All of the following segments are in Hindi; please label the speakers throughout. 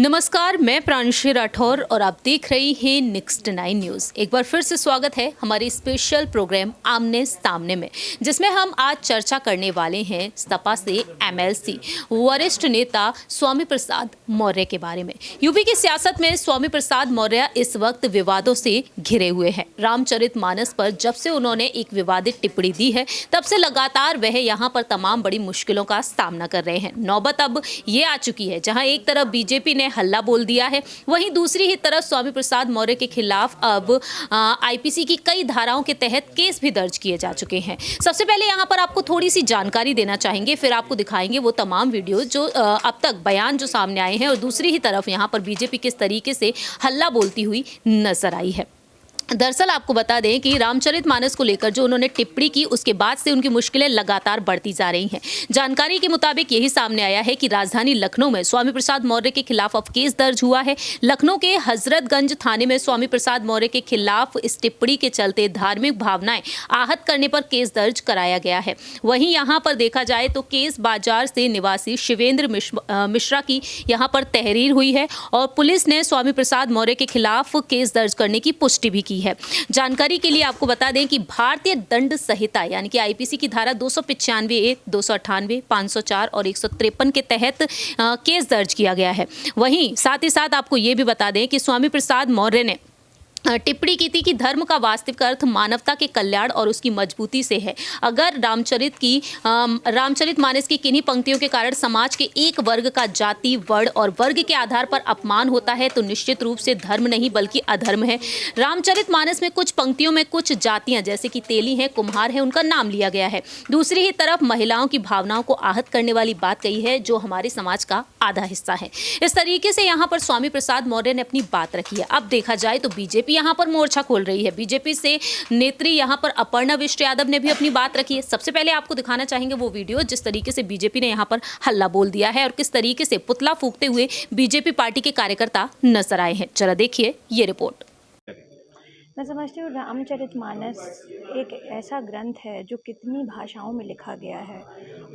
Speaker 1: नमस्कार, मैं प्रांशी राठौर और आप देख रही हैं नेक्स्ट 9 न्यूज़। एक बार फिर से स्वागत है हमारे स्पेशल प्रोग्राम आमने सामने में, जिसमें हम आज चर्चा करने वाले हैं सपा से एमएलसी वरिष्ठ नेता स्वामी प्रसाद मौर्य के बारे में। यूपी की सियासत में स्वामी प्रसाद मौर्य इस वक्त विवादों से घिरे हुए हैं। रामचरितमानस पर जब से उन्होंने एक विवादित टिप्पणी दी है, तब से लगातार वह यहाँ पर तमाम बड़ी मुश्किलों का सामना कर रहे हैं। नौबत अब ये आ चुकी है जहाँ एक तरफ बीजेपी ने हल्ला बोल दिया है, वहीं दूसरी ही तरफ स्वामी प्रसाद मौर्य के खिलाफ अब आईपीसी की कई धाराओं के तहत केस भी दर्ज किए जा चुके हैं। सबसे पहले यहाँ पर आपको थोड़ी सी जानकारी देना चाहेंगे, फिर आपको दिखाएंगे वो तमाम वीडियो जो अब तक बयान जो सामने आए हैं, और दूसरी ही तरफ यहाँ पर बीजेपी किस तरीके से हल्ला बोलती हुई नजर आई है। दरअसल आपको बता दें कि रामचरितमानस को लेकर जो उन्होंने टिप्पणी की, उसके बाद से उनकी मुश्किलें लगातार बढ़ती जा रही हैं। जानकारी के मुताबिक यही सामने आया है कि राजधानी लखनऊ में स्वामी प्रसाद मौर्य के खिलाफ अब केस दर्ज हुआ है। लखनऊ के हजरतगंज थाने में स्वामी प्रसाद मौर्य के खिलाफ इस टिप्पणी के चलते धार्मिक भावनाएं आहत करने पर केस दर्ज कराया गया है। वहीं यहाँ पर देखा जाए तो केस बाजार से निवासी शिवेंद्र मिश्रा की यहाँ पर तहरीर हुई है और पुलिस ने स्वामी प्रसाद मौर्य के खिलाफ केस दर्ज करने की पुष्टि भी की है। जानकारी के लिए आपको बता दें कि भारतीय दंड संहिता यानी कि आईपीसी की धारा 295A, 298, 504 और 153 के तहत केस दर्ज किया गया है। वहीं साथ ही साथ आपको ये भी बता दें कि स्वामी प्रसाद मौर्य ने टिप्पणी की थी कि धर्म का वास्तविक अर्थ मानवता के कल्याण और उसकी मजबूती से है। अगर रामचरितमानस की किन्हीं पंक्तियों के कारण समाज के एक वर्ग का जाति, वर्ण और वर्ग के आधार पर अपमान होता है तो निश्चित रूप से धर्म नहीं बल्कि अधर्म है। रामचरितमानस में कुछ पंक्तियों में कुछ जातियां जैसे कि तेली हैं, कुम्हार हैं, उनका नाम लिया गया है। दूसरी ही तरफ महिलाओं की भावनाओं को आहत करने वाली बात कही है, जो हमारे समाज का आधा हिस्सा है। इस तरीके से यहाँ पर स्वामी प्रसाद मौर्य ने अपनी बात रखी है। अब देखा जाए तो बीजेपी यहाँ पर मोर्चा खोल रही है। बीजेपी से नेत्री यहाँ पर अपर्णा विष्ट यादव ने भी अपनी बात रखी है। सबसे पहले आपको दिखाना चाहेंगे वो वीडियो जिस तरीके से बीजेपी ने यहाँ पर हल्ला बोल दिया है और किस तरीके से पुतला फूंकते हुए बीजेपी पार्टी के कार्यकर्ता नजर आए हैं। जरा देखिए ये रिपोर्ट।
Speaker 2: मैं समझती हूँ रामचरितमानस एक ऐसा ग्रंथ है जो कितनी भाषाओं में लिखा गया है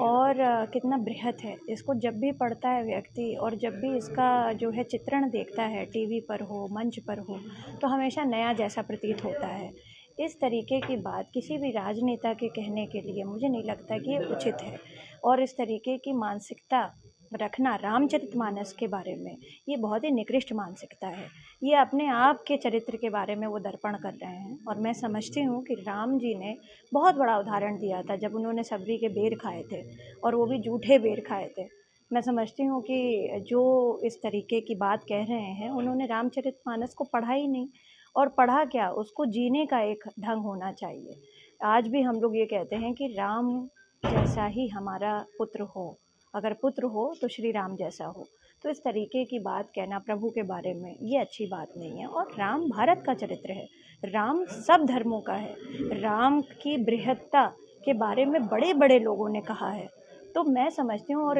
Speaker 2: और कितना बृहत है। इसको जब भी पढ़ता है व्यक्ति और जब भी इसका जो है चित्रण देखता है, टीवी पर हो, मंच पर हो, तो हमेशा नया जैसा प्रतीत होता है। इस तरीके की बात किसी भी राजनेता के कहने के लिए मुझे नहीं लगता कि ये उचित है, और इस तरीके की मानसिकता रखना रामचरितमानस के बारे में ये बहुत ही निकृष्ट मानसिकता है। ये अपने आप के चरित्र के बारे में वो दर्पण कर रहे हैं। और मैं समझती हूँ कि राम जी ने बहुत बड़ा उदाहरण दिया था जब उन्होंने सबरी के बेर खाए थे, और वो भी जूठे बेर खाए थे। मैं समझती हूँ कि जो इस तरीके की बात कह रहे हैं, उन्होंने रामचरितमानस को पढ़ा ही नहीं, और पढ़ा क्या, उसको जीने का एक ढंग होना चाहिए। आज भी हम लोग ये कहते हैं कि राम जैसा ही हमारा पुत्र हो, अगर पुत्र हो तो श्री राम जैसा हो। तो इस तरीके की बात कहना प्रभु के बारे में ये अच्छी बात नहीं है। और राम भारत का चरित्र है, राम सब धर्मों का है। राम की बृहत्ता के बारे में बड़े बड़े लोगों ने कहा है। तो मैं समझती हूँ, और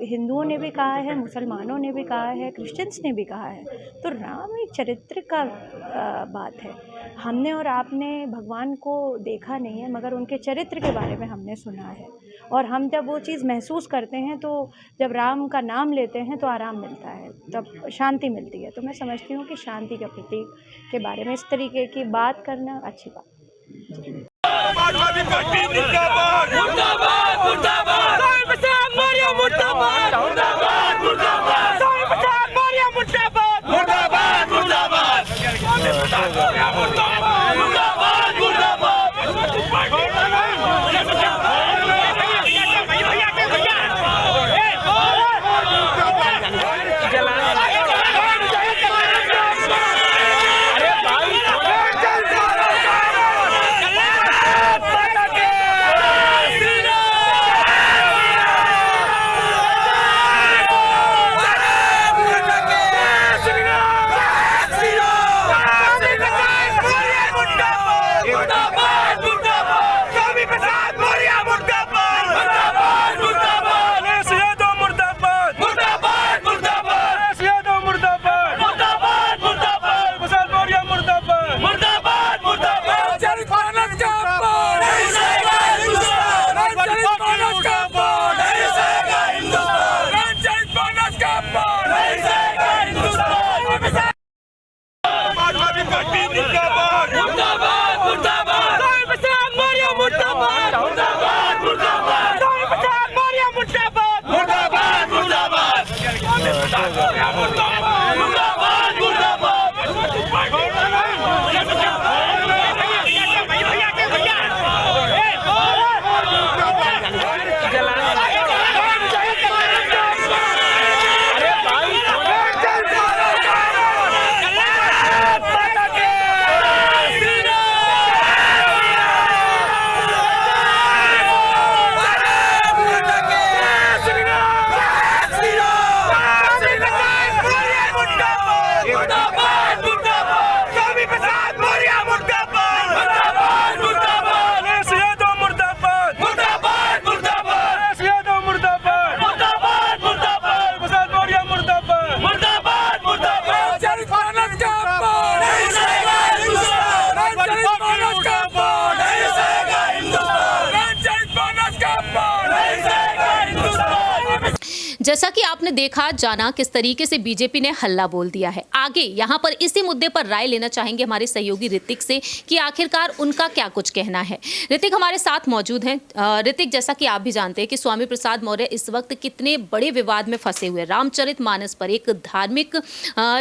Speaker 2: हिंदुओं ने भी कहा है, मुसलमानों ने भी कहा है, क्रिश्चियंस ने भी कहा है। तो राम एक चरित्र का बात है। हमने और आपने भगवान को देखा नहीं है, मगर उनके चरित्र के बारे में हमने सुना है। और हम जब वो चीज़ महसूस करते हैं, तो जब राम का नाम लेते हैं तो आराम मिलता है, तब शांति मिलती है। तो मैं समझती हूँ कि शांति के प्रतीक के बारे में इस तरीके की बात करना अच्छी बात।
Speaker 1: जैसा कि आपने देखा जाना किस तरीके से बीजेपी ने हल्ला बोल दिया है। आगे यहाँ पर इसी मुद्दे पर राय लेना चाहेंगे हमारे सहयोगी ऋतिक से कि आखिरकार उनका क्या कुछ कहना है। ऋतिक हमारे साथ मौजूद हैं। ऋतिक, जैसा कि आप भी जानते हैं कि स्वामी प्रसाद मौर्य इस वक्त कितने बड़े विवाद में फंसे हुए। रामचरितमानस पर एक धार्मिक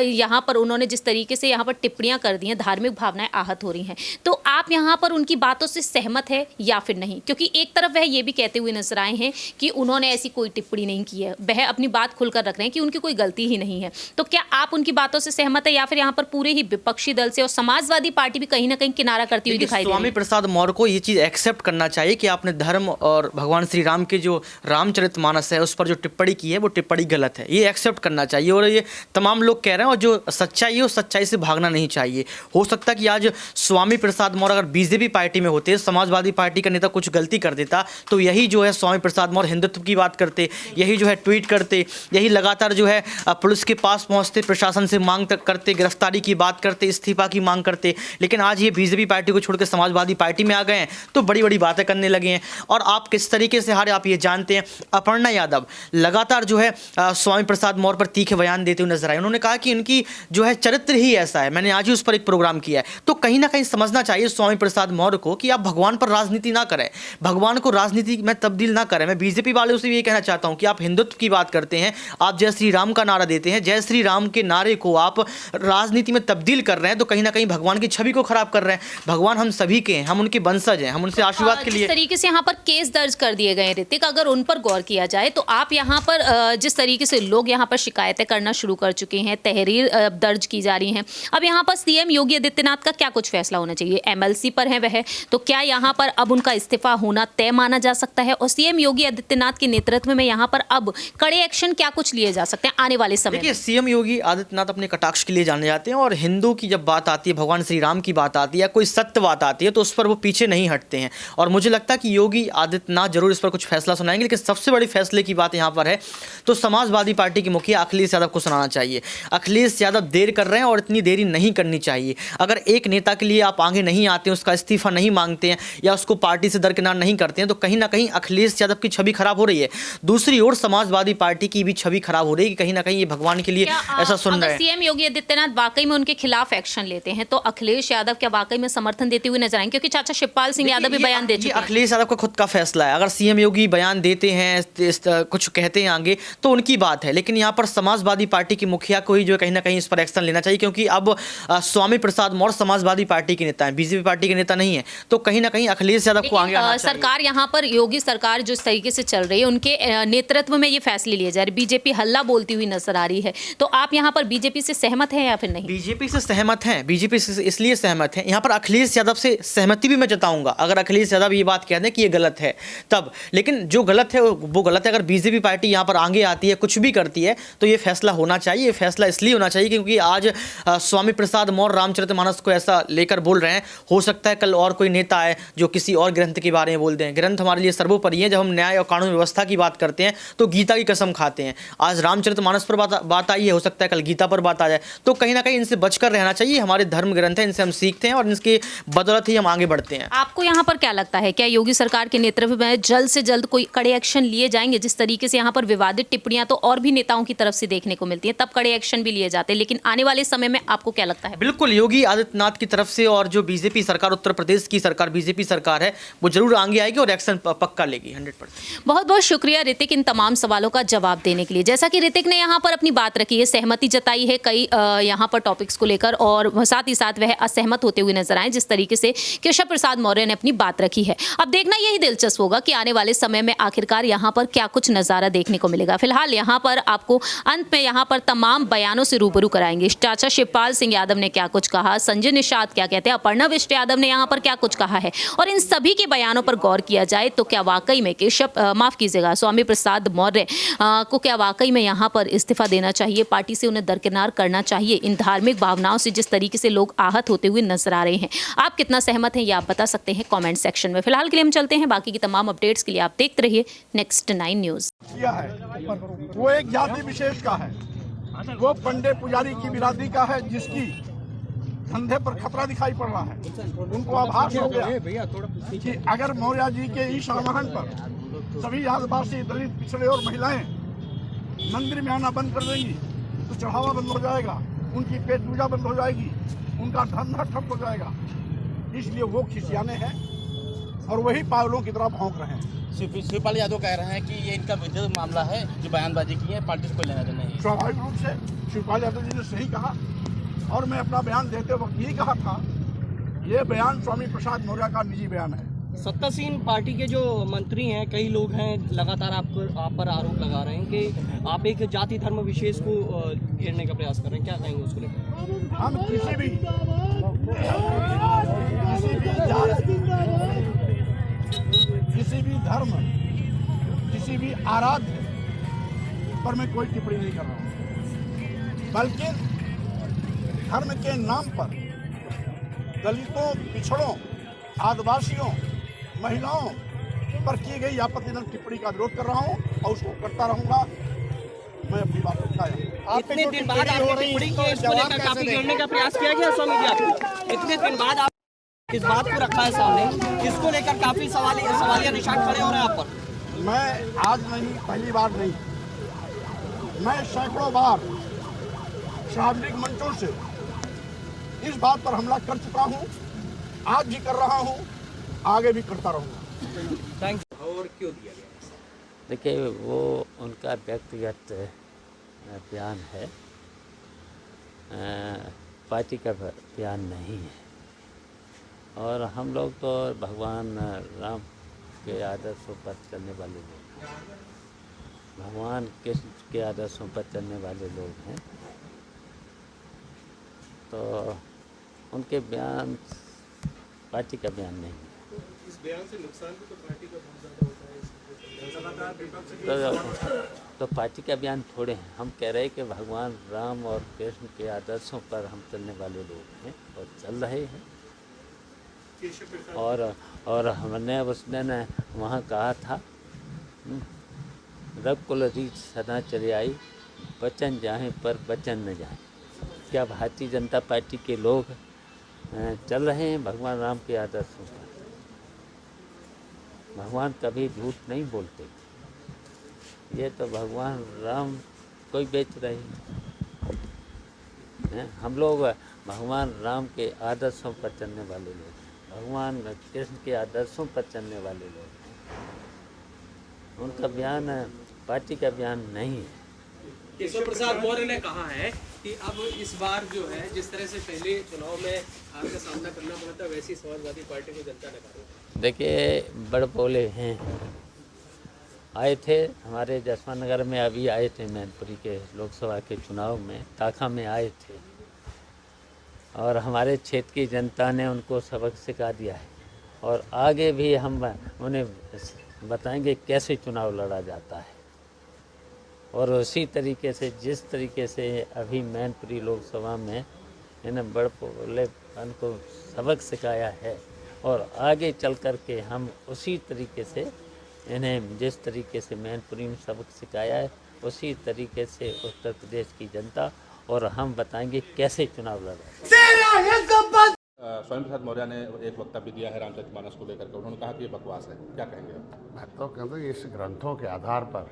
Speaker 1: यहाँ पर उन्होंने जिस तरीके से यहाँ पर टिप्पणियां कर दी हैं, धार्मिक भावनाएं आहत हो रही हैं। तो आप यहाँ पर उनकी बातों से सहमत है या फिर नहीं? क्योंकि एक तरफ वह ये भी कहते हुए नजर आए हैं कि उन्होंने ऐसी कोई टिप्पणी नहीं की है, वह अपनी बात खुलकर रख रहे हैं कि उनकी कोई गलती ही नहीं है। तो क्या आप उनकी बातों से सहमत है या फिर यहाँ पर पूरे ही विपक्षी दल से और समाजवादी पार्टी भी कहीं ना कहीं किनारा करती हुई दिखाई दे रही है?
Speaker 3: स्वामी प्रसाद मौर्य को ये चीज़ एक्सेप्ट करना चाहिए कि आपने धर्म और भगवान श्री राम के जो रामचरितमानस है उस पर जो टिप्पणी की है वो टिप्पणी गलत है, ये एक्सेप्ट करना चाहिए। और ये तमाम लोग कह रहे हैं और जो सच्चाई है उस सच्चाई से भागना नहीं चाहिए। हो सकता है कि आज स्वामी प्रसाद मौर्य अगर बीजेपी पार्टी में होते, समाजवादी पार्टी का नेता कुछ गलती कर देता, तो यही जो है स्वामी प्रसाद मौर्य हिंदुत्व की बात करते, यही जो है ट्वीट करते, यही लगातार जो है पुलिस के पास पहुंचते, प्रशासन से मांग तक करते, गिरफ्तारी की बात करते, इस्तीफा की मांग करते। लेकिन आज ये बीजेपी पार्टी को छोड़कर समाजवादी पार्टी में आ गए हैं तो बड़ी बड़ी बातें करने लगे हैं। और आप किस तरीके से हारे आप ये जानते हैं। अपर्णा यादव लगातार जो है स्वामी प्रसाद मौर्य पर तीखे बयान देते हुए नजर आए। उन्होंने कहा कि उनकी जो है चरित्र ही ऐसा है। मैंने आज ही उस पर एक प्रोग्राम किया है। तो कहीं ना कहीं समझना चाहिए स्वामी प्रसाद मौर्य को कि आप भगवान पर राजनीति ना करें, भगवान को राजनीति में तब्दील ना करें। मैं बीजेपी वालों से भी ये कहना चाहता हूं कि आप हिंदुत्व की बात करते हैं, आप जय श्री राम का नारा देते हैं, जय श्री राम के नारे को आप राजनीति में तब्दील कर रहे हैं तो कहीं ना कहीं भगवान की छवि को खराब कर रहे हैं। भगवान हम सभी के हैं, हम उनके वंशज हैं, हम उनसे आशीर्वाद के लिए।
Speaker 1: जिस तरीके से यहाँ पर केस दर्ज कर दिए गए ऋतिक, अगर उन पर गौर किया जाए तो आप यहाँ पर जिस तरीके से लोग यहाँ पर शिकायतें करना शुरू कर चुके हैं, तहरीर दर्ज की जा रही हैं, अब यहाँ पर सीएम योगी आदित्यनाथ का क्या कुछ फैसला होना चाहिए? एमएलसी पर है वह, तो क्या यहाँ पर अब उनका इस्तीफा होना तय माना जा सकता है? और सीएम योगी आदित्यनाथ के नेतृत्व में यहाँ पर अब कड़े एक्शन क्या कुछ लिए जा सकते हैं आने वाले समय?
Speaker 3: देखिए, सीएम योगी आदित्यनाथ अपने कटाक्ष के लिए जाने जाते हैं और हिंदू की जब बात आती है, भगवान श्री राम की बात आती है, कोई सत्य बात आती है तो उस पर वो पीछे नहीं हटते हैं। और मुझे लगता है कि योगी आदित्यनाथ जरूर इस पर कुछ फैसला सुनाएंगे। लेकिन सबसे बड़ी फैसले की बात यहाँ पर है तो समाजवादी पार्टी के मुखिया अखिलेश यादव को सुनाना चाहिए। अखिलेश यादव देर कर रहे हैं और इतनी देरी नहीं करनी चाहिए। अगर एक नेता के लिए आप आगे नहीं आते हैं, उसका इस्तीफा नहीं मांगते हैं या उसको पार्टी से दरकिनार नहीं करते हैं तो कहीं ना कहीं अखिलेश यादव की छवि खराब हो रही है। दूसरी ओर समाजवादी पार्टी की भी छवि खराब हो रही है कि कहीं ना कहीं ये भगवान के लिए ऐसा सुन रहे हैं।
Speaker 1: सीएम योगी आदित्यनाथ वाकई में उनके खिलाफ एक्शन लेते हैं तो अखिलेश यादव क्या वाकई में समर्थन देते हुए नजर आएंगे? क्योंकि चाचा शिवपाल सिंह यादव भी बयान दे चुके हैं।
Speaker 3: अखिलेश यादव का खुद का फैसला है। अगर सीएम योगी बयान देते हैं, कुछ कहते हैं आगे तो उनकी बात है। लेकिन यहाँ पर समाजवादी पार्टी के मुखिया को ही जो कहीं ना कहीं इस पर एक्शन लेना चाहिए क्योंकि अब स्वामी प्रसाद मौर्य समाजवादी पार्टी के नेता हैं, बीजेपी पार्टी के नेता नहीं है। तो कहीं ना कहीं अखिलेश यादव को आगे आना चाहिए।
Speaker 1: सरकार यहाँ पर योगी सरकार जो इस तरीके से चल रही है उनके नेतृत्व में ये फैसले लिए जा रहे, बीजेपी हल्ला बोलती हुई नजर आ रही है। तो आप यहाँ पर बीजेपी से सहमत हैं या फिर नहीं?
Speaker 3: बीजेपी से सहमत हैं, बीजेपी से इसलिए सहमत हैं। यहाँ पर अखिलेश यादव से सहमति भी मैं जताऊंगा अगर अखिलेश यादव ये बात कह दें कि ये गलत है तब। लेकिन जो गलत है वो गलत है। अगर बीजेपी पार्टी यहाँ पर आगे आती है, कुछ भी करती है तो ये फैसला होना चाहिए। ये फैसला इसलिए होना चाहिए क्योंकि आज स्वामी प्रसाद मौर्य रामचरितमानस को ऐसा लेकर बोल रहे हैं। हो सकता है कल और कोई नेता है जो किसी और ग्रंथ के बारे में बोल दें। ग्रंथ हमारे लिए सर्वोपरि है। जब हम न्याय और कानून व्यवस्था की बात करते हैं तो गीता की कसम खाते हैं। आज रामचरितमानस पर बात आई है, हो सकता है कल गीता पर बात आ जाए। तो कहीं ना कहीं इनसे बचकर रहना चाहिए। हमारे धर्म ग्रंथ है, इनसे हम सीखते हैं और इनके बदौलत ही हम आगे बढ़ते हैं।
Speaker 1: आपको यहाँ पर क्या लगता है, क्या योगी सरकार के नेतृत्व में जल्द से जल्द कोई कड़े एक्शन लिए जाएंगे? जिस तरीके से यहाँ पर विवादित टिप्पणियां तो और भी नेताओं की तरफ से देखने को मिलती हैं, तब कड़े एक्शन भी लिए जाते हैं। लेकिन आने वाले समय में आपको क्या लगता है?
Speaker 3: बिल्कुल, योगी आदित्यनाथ की तरफ से और जो बीजेपी सरकार, उत्तर प्रदेश की सरकार बीजेपी सरकार है, वो जरूर आगे आएगी और एक्शन पक्का लेगी 100%।
Speaker 1: बहुत बहुत शुक्रिया ऋतिक इन तमाम सवालों का जवाब देने के लिए। जैसा कि ऋतिक ने यहाँ पर अपनी बात रखी है, सहमति जताई है कई यहाँ पर टॉपिक्स को लेकर, और साथ ही साथ वह असहमत होते हुए नजर आए जिस तरीके से केशव प्रसाद मौर्य ने अपनी बात रखी है। अब देखना यही दिलचस्प होगा कि आने वाले समय में आखिरकार यहाँ पर क्या कुछ नज़ारा देखने को मिलेगा। फिलहाल यहाँ पर आपको अंत में यहाँ पर तमाम बयानों से रूबरू कराएंगे। चाचा शिवपाल सिंह यादव ने क्या कुछ कहा, संजय निषाद क्या कहते हैं, अपर्णव इष्ट यादव ने यहाँ पर क्या कुछ कहा है, और इन सभी के बयानों पर गौर किया जाए तो क्या वाकई में स्वामी प्रसाद मौर्य को क्या वाकई में यहाँ पर इस्तीफा देना चाहिए, पार्टी से उन्हें दरकिनार करना चाहिए। इन धार्मिक भावनाओं से जिस तरीके से लोग आहत होते हुए नजर आ रहे हैं, आप कितना सहमत हैं ये आप बता सकते हैं कमेंट सेक्शन में। फिलहाल के लिए हम चलते हैं, बाकी की तमाम अपडेट्स के लिए आप देखते रहिए नेक्स्ट 9 न्यूज़।
Speaker 4: वो एक जाति विशेष का है, वो पंडे पुजारी की बिरादरी का है, जिसकी धंधे पर खतरा दिखाई पड़ रहा है। उनको आभास हो गया कि अगर मौर्य जी के इस आह्वान पर सभी आदिवासी, दलित, पिछड़े और महिलाएं मंदिर में आना बंद कर देंगी तो चढ़ावा बंद हो जाएगा, उनकी पेट पूजा बंद हो जाएगी, उनका धंधा ठप हो जाएगा। इसलिए वो खिसियाने हैं और वही पागलों की तरह भौंक रहे हैं।
Speaker 5: शिवपाल यादव कह रहे हैं कि ये इनका विधिक मामला है, जो बयानबाजी की है, पार्टी से कोई लेना देना नहीं।
Speaker 4: स्वाभाविक रूप से शिवपाल यादव जी ने सही कहा, और मैं अपना बयान देते वक्त यही कहा था, ये बयान स्वामी प्रसाद मौर्य का निजी बयान है।
Speaker 6: सत्तासीन पार्टी के जो मंत्री हैं, कई लोग हैं, लगातार आप पर आरोप लगा रहे हैं कि आप एक जाति धर्म विशेष को घेरने का प्रयास कर रहे हैं, क्या कहेंगे उसको लेकर?
Speaker 4: हम किसी भी धर्म, किसी भी आराध्य पर मैं कोई टिप्पणी नहीं कर रहा हूँ, बल्कि धर्म के नाम पर दलितों, पिछड़ों, आदिवासियों, महिलाओं पर की गई आपत्तिजनक टिप्पणी का विरोध कर रहा हूँ और उसको करता रहूंगा। मैं अपनी बात रखाया।
Speaker 6: इतने दिन बाद आपने टिप्पणी की, इसको लेकर काफी घेरने का प्रयास किया गया स्वामी जी आपको। इतने दिन बाद आप इस बात को रखा है सामने, इसको लेकर काफी सवालिया निशान खड़े हो रहे हैं आप पर।
Speaker 4: मैं आज नहीं, पहली बार नहीं, मैं सैकड़ों बार सार्वजनिक मंचों से इस बात पर हमला कर चुका हूँ, आज भी कर रहा हूँ, आगे भी करता रहूँगा।
Speaker 6: और क्यों दिया गया?
Speaker 7: देखिए, वो उनका व्यक्तिगत बयान है, पार्टी का बयान नहीं है। और हम लोग तो भगवान राम के आदर्शों पर चलने वाले लोग हैं, भगवान कृष्ण के आदर्शों पर चलने वाले लोग हैं, तो उनके बयान पार्टी का बयान नहीं है।
Speaker 8: इस बयान से नुकसान भी तो पार्टी का बहुत ज़्यादा होता है।
Speaker 7: तो पार्टी का बयान थोड़े हैं, हम कह रहे हैं कि भगवान राम और कृष्ण के आदर्शों पर हम चलने वाले लोग हैं और चल रहे हैं। और हमने उसने न वहाँ कहा था, रघुकुल रीत सदा चले आई, वचन जाए पर वचन न जाए। क्या भारतीय जनता पार्टी के लोग चल रहे हैं भगवान राम के आदर्शों पर? भगवान कभी झूठ नहीं बोलते, ये तो भगवान राम कोई बेच रहे हैं। हम लोग भगवान राम के आदर्शों पर चलने वाले लोग, भगवान कृष्ण के आदर्शों पर चलने वाले लोग हैं। उनका बयान पार्टी का बयान नहीं है।
Speaker 8: केशव प्रसाद मौर्य ने कहा है कि अब इस बार जो है, जिस तरह से पहले चुनाव में हार का सामना करना पड़ा था, वैसी समाजवादी पार्टी को जनता ने कहा।
Speaker 7: देखिए, बड़ बोले हैं, आए थे हमारे जसवंत नगर में, अभी आए थे मैनपुरी के लोकसभा के चुनाव में, ताखा में आए थे, और हमारे क्षेत्र की जनता ने उनको सबक सिखा दिया है, और आगे भी हम उन्हें बताएंगे कैसे चुनाव लड़ा जाता है। और उसी तरीके से जिस तरीके से अभी मैनपुरी लोकसभा में इन्हें बड़ बोलेपन को सबक सिखाया है, और आगे चल कर के हम उसी तरीके से इन्हें जिस तरीके से मैनपुरी में सबक सिखाया है, उसी तरीके से उत्तर प्रदेश की जनता और हम बताएंगे कैसे चुनाव लड़ा।
Speaker 9: स्वामी प्रसाद मौर्य ने एक वक्तव्य दिया है रामचरितमानस को लेकर के, उन्होंने कहा कि ये बकवास है, क्या कहेंगे आप?
Speaker 10: मैं तो कहता हूँ इस ग्रंथों के आधार पर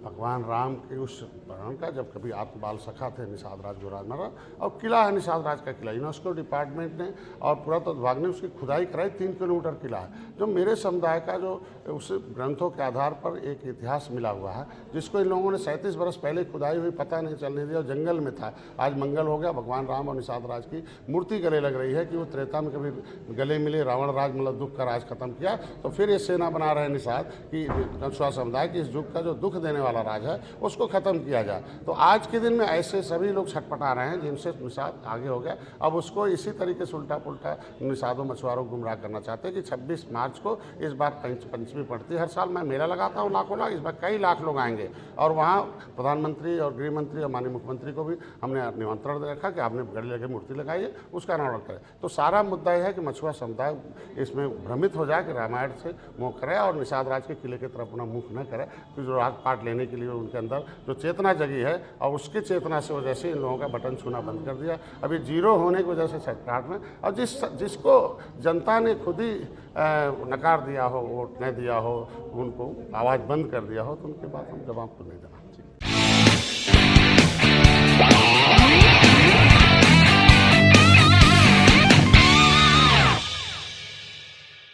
Speaker 10: भगवान राम के उस प्राण का जब कभी आत्मबाल सखा थे निषाद राज गुरुराज महाराज, और किला है निषाद राज का किला, यूनेस्को डिपार्टमेंट ने और पुरातत्व विभाग ने उसकी खुदाई कराई। 3 किलोमीटर किला है जो मेरे समुदाय का जो उस ग्रंथों के आधार पर एक इतिहास मिला हुआ है, जिसको इन लोगों ने 37 वर्ष पहले खुदाई हुई पता नहीं चलने दिया और जंगल में था। आज मंगल हो गया, भगवान राम और निषाद राज की मूर्ति गले लग रही है कि वो त्रेता में कभी गले मिले, रावण राज मतलब दुख का राज खत्म किया, तो फिर ये सेना बना रहे निषाद कि कछुआ समुदाय की इस युग का जो दुख देने वाला राज है उसको खत्म किया जाए। तो आज के दिन में ऐसे सभी लोग छटपटा रहे हैं जिनसे निषाद आगे हो गया। अब उसको इसी तरीके से उल्टा पुल्टा निषादों मछुआरों को गुमराह करना चाहते हैं कि 26 मार्च को इस बार पंचमी पड़ती है। हर साल मैं मेला लगाता हूँ लाखों लाख, इस बार कई लाख लोग आएंगे और वहाँ प्रधानमंत्री और गृह मंत्री और माननीय मुख्यमंत्री को भी हमने निमंत्रण दे रखा कि आपने गले लगे मूर्ति लगाइए, उसका अनावरण करें। तो सारा मुद्दा यह है कि मछुआ समुदाय इसमें भ्रमित हो जाए कि रामायण से मुँह करे और निषाद राज के किले की तरफ अपना मुख न करे, कि जो राग पाठ लेने के लिए उनके अंदर जो चेतना जगी है और उसकी चेतना से वजह से इन लोगों का बटन छूना बंद कर दिया। अभी जीरो होने की वजह से छटपटाहट में, और जिसको जनता ने खुद ही नकार दिया हो, वोट नहीं दिया हो, उनको आवाज़ बंद कर दिया हो, तो उनके बाद हम जवाब को नहीं देना।